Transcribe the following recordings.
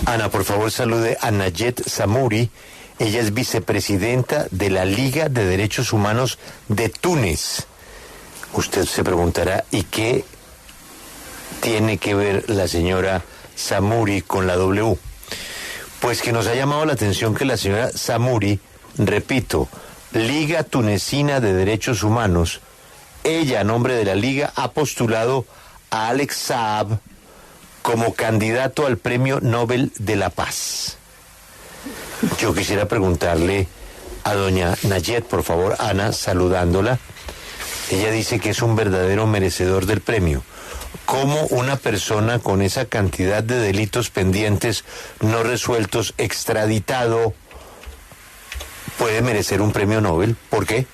Ana, por favor, salude a Najet Zammouri. Ella es vicepresidenta de la Liga de Derechos Humanos de Túnez. Usted se preguntará, ¿y qué tiene que ver la señora Zammouri con la W? Pues que nos ha llamado la atención que la señora Zammouri, repito, Liga Tunecina de Derechos Humanos, ella, a nombre de la Liga, ha postulado a Alex Saab como candidato al Premio Nóbel de la Paz. Yo quisiera preguntarle a doña Najet, por favor, Ana, saludándola. Ella dice que es un verdadero merecedor del premio. ¿Cómo una persona con esa cantidad de delitos pendientes no resueltos, extraditado, puede merecer un premio Nobel? ¿Por qué?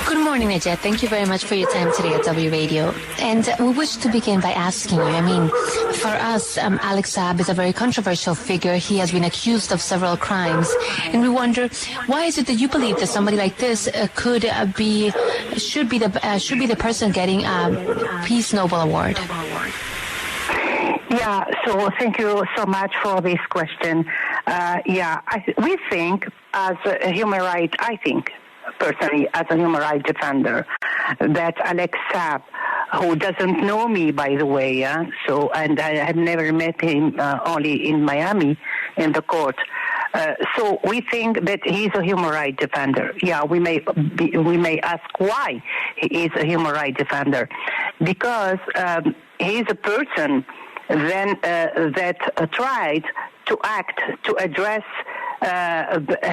Good morning, Najet. Thank you very much for your time today at W Radio. And we wish to begin by asking you, for us, Alex Saab is a very controversial figure. He has been accused of several crimes. And we wonder, why is it that you believe that somebody like this should be the person getting a Peace Nobel Award? Yeah, so thank you so much for this question. We think as a human rights, personally, as a human rights defender, that Alex Saab, who doesn't know me, by the way, and I have never met him, only in Miami, in the court. So we think that he's a human rights defender. Yeah, we may ask why he is a human rights defender, because he's a person that tried to act to address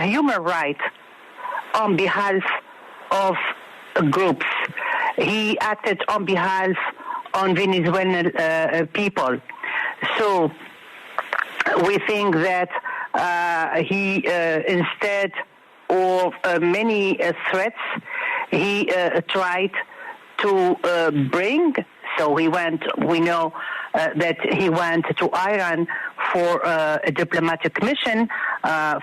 human rights on behalf of groups. He acted on behalf of Venezuelan people. So we think that he, instead of many threats, he tried to bring. So we know that he went to Iran for a diplomatic mission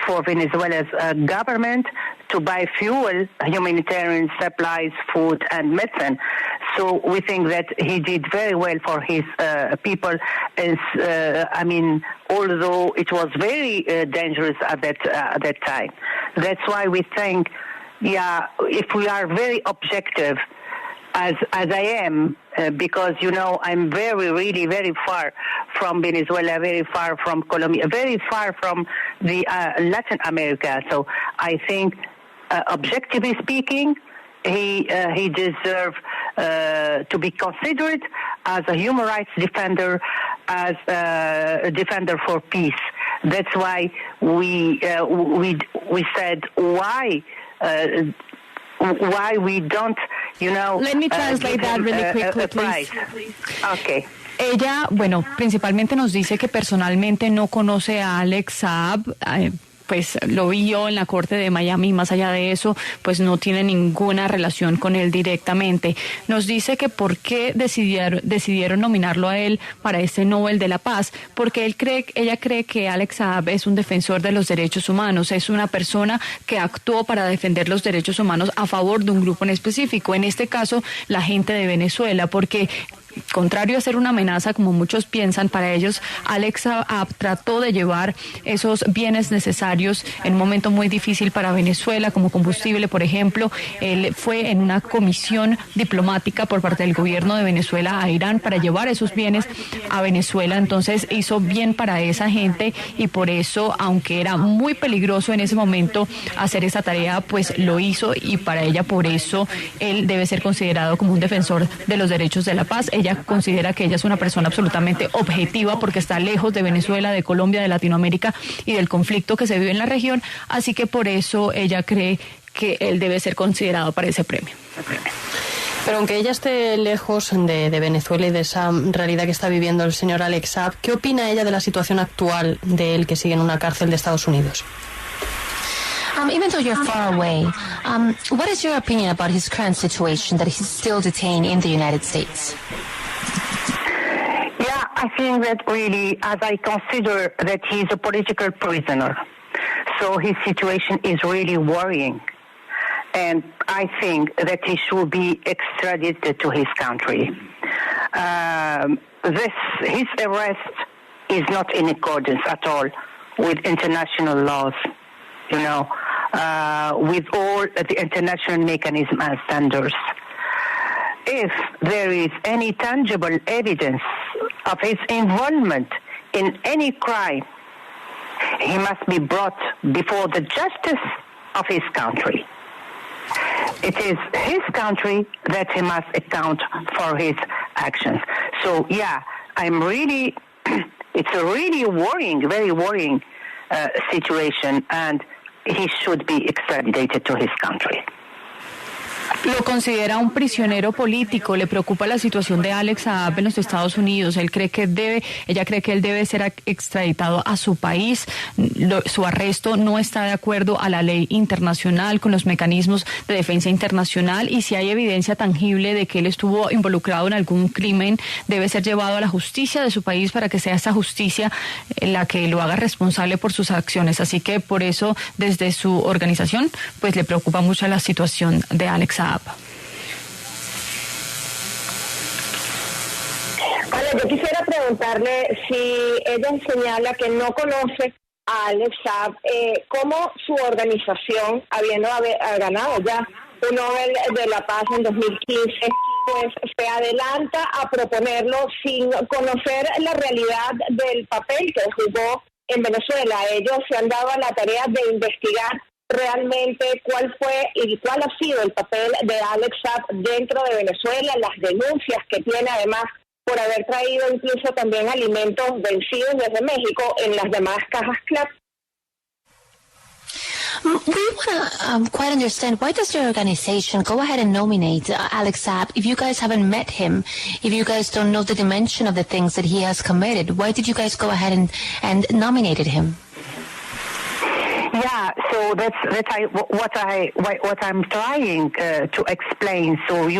for Venezuela's government to buy fuel, humanitarian supplies, food, and medicine. So we think that he did very well for his people. Although it was very dangerous at that time. That's why we think, if we are very objective, as I am, because, I'm really very far from Venezuela, very far from Colombia, very far from the Latin America. So I think, objectively speaking, he deserves to be considered as a human rights defender, as a defender for peace. That's why we said why we don't, Let me translate that really quickly, please. Okay. Ella, principalmente nos dice que personalmente no conoce a Alex Saab, pues lo vio en la corte de Miami, más allá de eso, pues no tiene ninguna relación con él directamente. Nos dice que por qué decidieron nominarlo a él para este Nobel de la Paz, porque ella cree que Alex Saab es un defensor de los derechos humanos, es una persona que actuó para defender los derechos humanos a favor de un grupo en específico, en este caso la gente de Venezuela, porque contrario a ser una amenaza, como muchos piensan, para ellos, Alex Saab trató de llevar esos bienes necesarios en un momento muy difícil para Venezuela, como combustible, por ejemplo. Él fue en una comisión diplomática por parte del gobierno de Venezuela a Irán para llevar esos bienes a Venezuela. Entonces hizo bien para esa gente y por eso, aunque era muy peligroso en ese momento hacer esa tarea, pues lo hizo, y para ella, por eso, él debe ser considerado como un defensor de los derechos de la paz. Ella considera que ella es una persona absolutamente objetiva porque está lejos de Venezuela, de Colombia, de Latinoamérica y del conflicto que se vive en la región, así que por eso ella cree que él debe ser considerado para ese premio. Pero aunque ella esté lejos de Venezuela y de esa realidad que está viviendo el señor Alex Saab, ¿qué opina ella de la situación actual de él, que sigue en una cárcel de Estados Unidos? Even though you're far away, what is your opinion about his current situation, that he's still detained in the United States? Yeah, I think that really, as I consider that he's a political prisoner, so his situation is really worrying. And I think that he should be extradited to his country. His arrest is not in accordance at all with international laws, with all the international mechanisms and standards. If there is any tangible evidence of his involvement in any crime, he must be brought before the justice of his country. It is his country that he must account for his actions. So, it's a really worrying, very worrying situation, and he should be extradited to his country. Lo considera un prisionero político, le preocupa la situación de Alex Saab en los Estados Unidos. Ella cree que él debe ser extraditado a su país. Su arresto no está de acuerdo a la ley internacional, con los mecanismos de defensa internacional, y si hay evidencia tangible de que él estuvo involucrado en algún crimen, debe ser llevado a la justicia de su país para que sea esa justicia la que lo haga responsable por sus acciones. Así que por eso, desde su organización, pues le preocupa mucho la situación de Alex Saab. Bueno, yo quisiera preguntarle si ella señala que no conoce a Alex Saab, cómo su organización, habiendo ganado ya un Nobel de la Paz en 2015, pues se adelanta a proponerlo sin conocer la realidad del papel que jugó en Venezuela. Ellos se han dado a la tarea de investigar realmente cuál fue y cuál ha sido el papel de Alex Saab dentro de Venezuela, las denuncias que tiene además por haber traído incluso también alimentos vencidos desde México en las llamadas cajas CLAP. We want to quite understand, why does your organization go ahead and nominate Alex Saab if you guys haven't met him, if you guys don't know the dimension of the things that he has committed? Why did you guys go ahead and nominated him? Yeah, so that's what I'm trying to explain. So we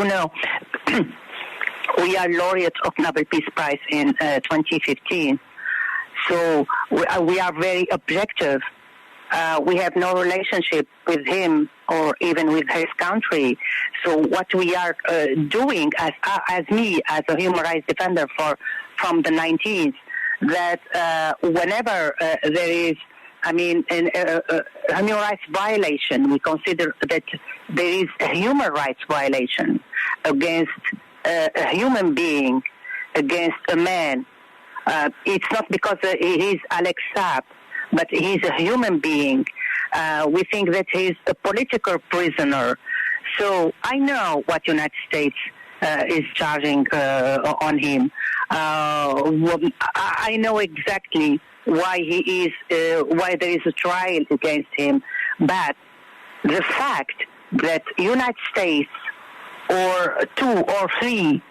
are laureates of Nobel Peace Prize in 2015. So we are very objective. We have no relationship with him or even with his country. So what we are doing as me, as a human rights defender from the 90s, that whenever there is a human rights violation, we consider that there is a human rights violation against a human being, against a man. It's not because he is Alex Saab, but he's a human being. We think that he's a political prisoner. So I know what United States is charging on him. I know exactly why why there is a trial against him. But the fact that United States or 2 or 3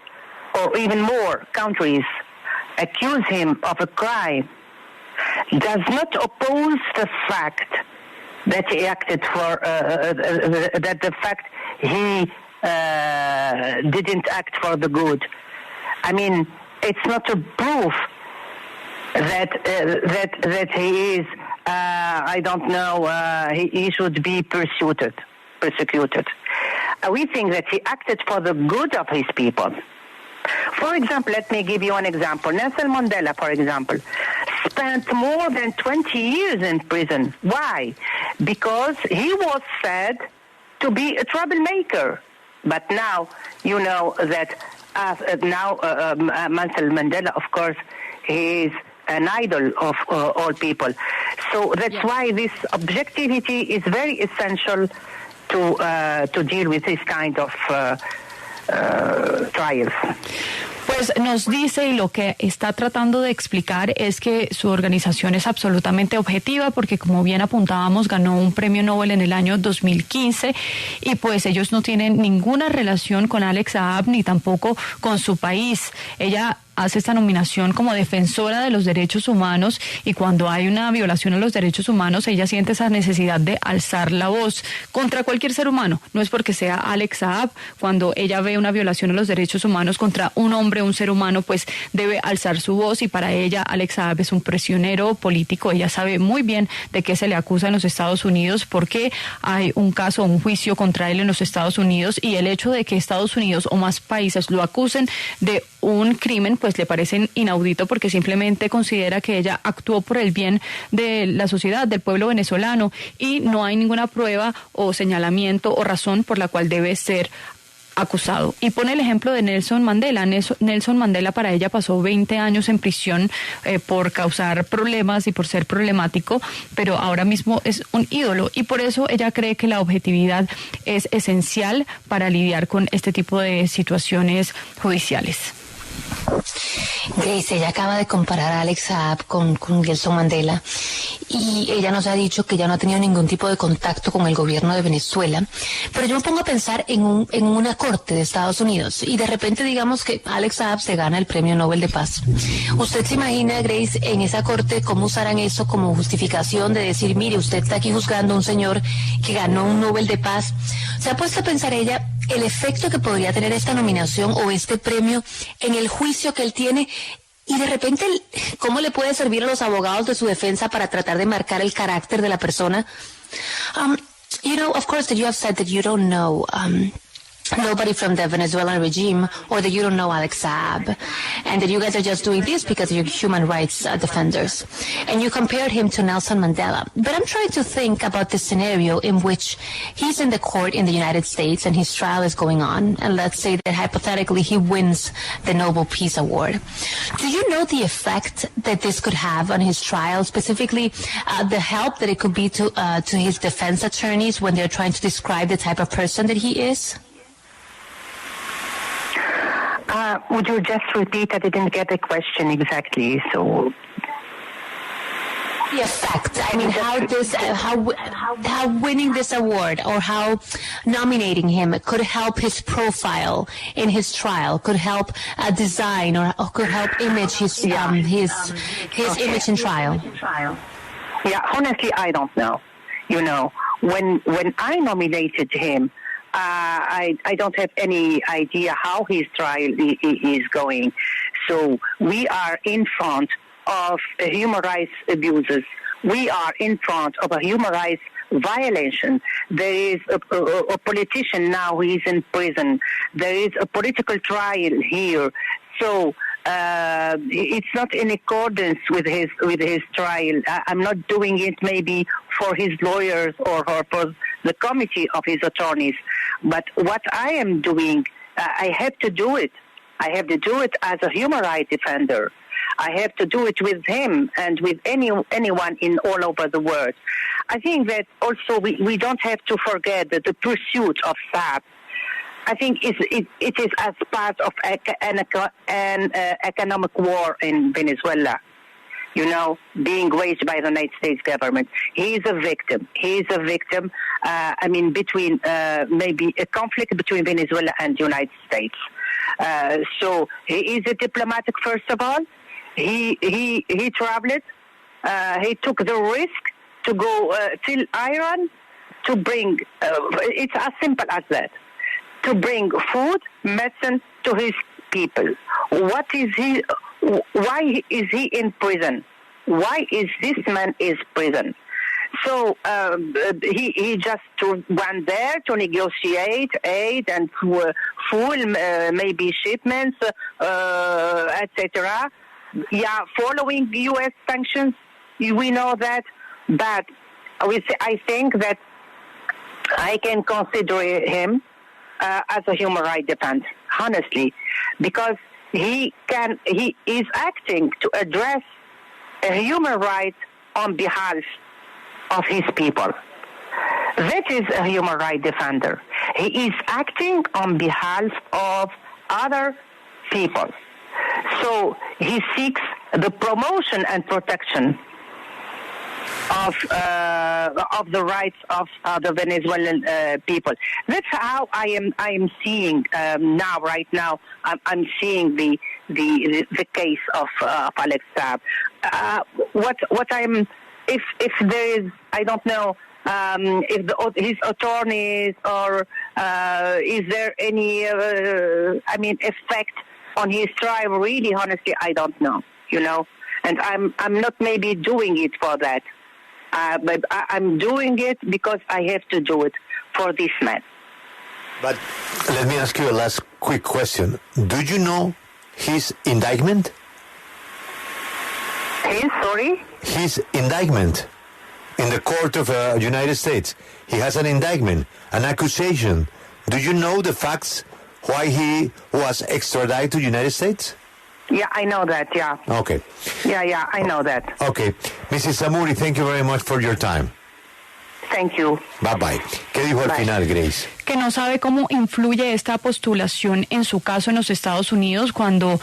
or even more countries accuse him of a crime does not oppose the fact that he acted that the fact he didn't act for the good. I mean, it's not a proof that he is, he should be persecuted. We think that he acted for the good of his people. For example, let me give you an example. Nelson Mandela, for example, spent more than 20 years in prison. Why? Because he was said to be a troublemaker. But now, you know that Nelson Mandela, of course, he is an idol of all people. So that's why this objectivity is very essential to deal with this kind of trials. Pues nos dice, y lo que está tratando de explicar es que su organización es absolutamente objetiva porque, como bien apuntábamos, ganó un premio Nóbel en el año 2015 y pues ellos no tienen ninguna relación con Alex Saab ni tampoco con su país. Ella hace esta nominación como defensora de los derechos humanos y cuando hay una violación a los derechos humanos ella siente esa necesidad de alzar la voz contra cualquier ser humano, no es porque sea Alex Saab. Cuando ella ve una violación a los derechos humanos contra un hombre, un ser humano, pues debe alzar su voz y para ella Alex Saab es un prisionero político. Ella sabe muy bien de qué se le acusa en los Estados Unidos, porque hay un caso, un juicio contra él en los Estados Unidos y el hecho de que Estados Unidos o más países lo acusen de un crimen, pues pues le parecen inaudito porque simplemente considera que ella actuó por el bien de la sociedad, del pueblo venezolano, y no hay ninguna prueba o señalamiento o razón por la cual debe ser acusado. Y pone el ejemplo de Nelson Mandela. Nelson Mandela, para ella pasó 20 años en prisión por causar problemas y por ser problemático, pero ahora mismo es un ídolo, y por eso ella cree que la objetividad es esencial para lidiar con este tipo de situaciones judiciales. Grace, ella acaba de comparar a Alex Saab con Nelson Mandela, y ella nos ha dicho que ya no ha tenido ningún tipo de contacto con el gobierno de Venezuela, pero yo me pongo a pensar en una corte de Estados Unidos, y de repente digamos que Alex Saab se gana el Premio Nóbel de Paz. ¿Usted se imagina, Grace, en esa corte cómo usarán eso como justificación de decir, mire, usted está aquí juzgando a un señor que ganó un Nobel de Paz? ¿Se ha puesto a pensar ella el efecto que podría tener esta nominación o este premio en el juicio que él tiene? Y de repente, ¿cómo le puede servir a los abogados de su defensa para tratar de marcar el carácter de la persona? You know, of course, that you have said that you don't know nobody from the Venezuelan regime, or that you don't know Alex Saab, and that you guys are just doing this because you're human rights defenders. And you compared him to Nelson Mandela. But I'm trying to think about this scenario in which he's in the court in the United States and his trial is going on, and let's say that hypothetically he wins the Nobel Peace Award. Do you know the effect that this could have on his trial, specifically the help that it could be to his defense attorneys when they're trying to describe the type of person that he is? Would you just repeat? I didn't get the question exactly. So, the effect. I mean, how winning this award or how nominating him could help his profile in his trial, could help design or could help image his image in trial. Yeah, honestly, I don't know. You know, when I nominated him, I don't have any idea how his trial is going. So we are in front of human rights abuses. We are in front of a human rights violation. There is a politician now who is in prison. There is a political trial here. So it's not in accordance with his trial. I'm not doing it maybe for his lawyers or for the committee of his attorneys. But what I am doing, I have to do it. I have to do it as a human rights defender. I have to do it with him and with anyone in all over the world. I think that also we don't have to forget that the pursuit of Saab, I think it is as part of an economic war in Venezuela, you know, being waged by the United States government. He is a victim. Between maybe a conflict between Venezuela and the United States. So he is a diplomatic, first of all. He traveled. He took the risk to go till Iran to bring, it's as simple as that, to bring food, medicine to his people. What is he? Why is he in prison? Why is this man in prison? So he just went there to negotiate aid and full maybe shipments, etc. Yeah, following U.S. sanctions, we know that. But I think that I can consider him as a human rights defender, honestly, because he is acting to address a human right on behalf of his people. That is a human rights defender. He is acting on behalf of other people. So he seeks the promotion and protection of the rights of the Venezuelan people. That's how I am seeing right now. I'm seeing the case of Alex Saab. If there is, I don't know, if his attorneys or is there any effect on his trial? Really, honestly, I don't know. You know, and I'm not maybe doing it for that. But I'm doing it because I have to do it for this man. But let me ask you a last quick question. Do you know his indictment? His indictment in the court of United States. He has an indictment, an accusation. Do you know the facts why he was extradited to United States? Yeah, I know that, yeah. Okay. Yeah, I know that. Okay. Mrs. Zammouri, thank you very much for your time. Thank you. Bye. ¿Qué dijo al final, Grace? Que no sabe cómo influye esta postulación en su caso en los Estados Unidos cuando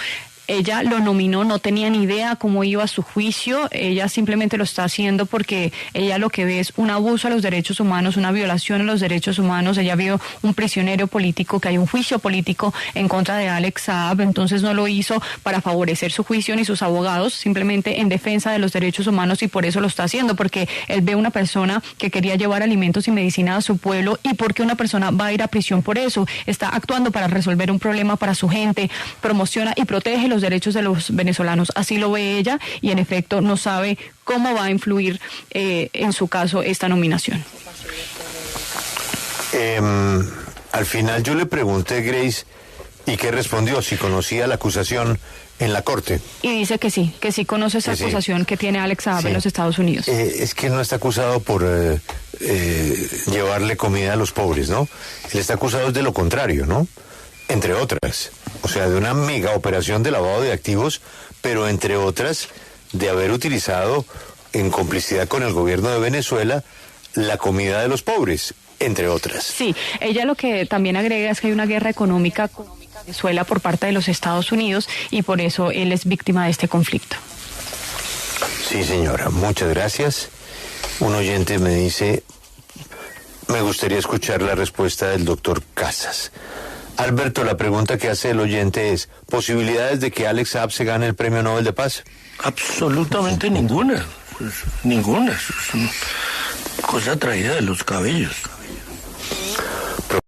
ella lo nominó, no tenía ni idea cómo iba su juicio, ella simplemente lo está haciendo porque ella lo que ve es un abuso a los derechos humanos, una violación a los derechos humanos, ella vio un prisionero político, que hay un juicio político en contra de Alex Saab, entonces no lo hizo para favorecer su juicio ni sus abogados, simplemente en defensa de los derechos humanos y por eso lo está haciendo, porque él ve una persona que quería llevar alimentos y medicina a su pueblo y porque una persona va a ir a prisión por eso, está actuando para resolver un problema para su gente, promociona y protege los derechos de los venezolanos, así lo ve ella y en efecto no sabe cómo va a influir en su caso esta nominación. Al final yo le pregunté, Grace, ¿y qué respondió? Si conocía la acusación en la corte. Y dice que sí conoce esa acusación que tiene Alex Saab en los Estados Unidos. Es que él no está acusado por llevarle comida a los pobres, ¿no? Él está acusado de lo contrario, ¿no? Entre otras, o sea, de una megaoperación de lavado de activos, pero entre otras, de haber utilizado en complicidad con el gobierno de Venezuela la comida de los pobres, entre otras. Sí, ella lo que también agrega es que hay una guerra económica con Venezuela por parte de los Estados Unidos y por eso él es víctima de este conflicto. Sí, señora, muchas gracias. Un oyente me dice, me gustaría escuchar la respuesta del doctor Casas. Alberto, la pregunta que hace el oyente es, ¿posibilidades de que Alex Saab se gane el Premio Nóbel de Paz? Absolutamente ninguna. Ninguna. Es una cosa traída de los cabellos.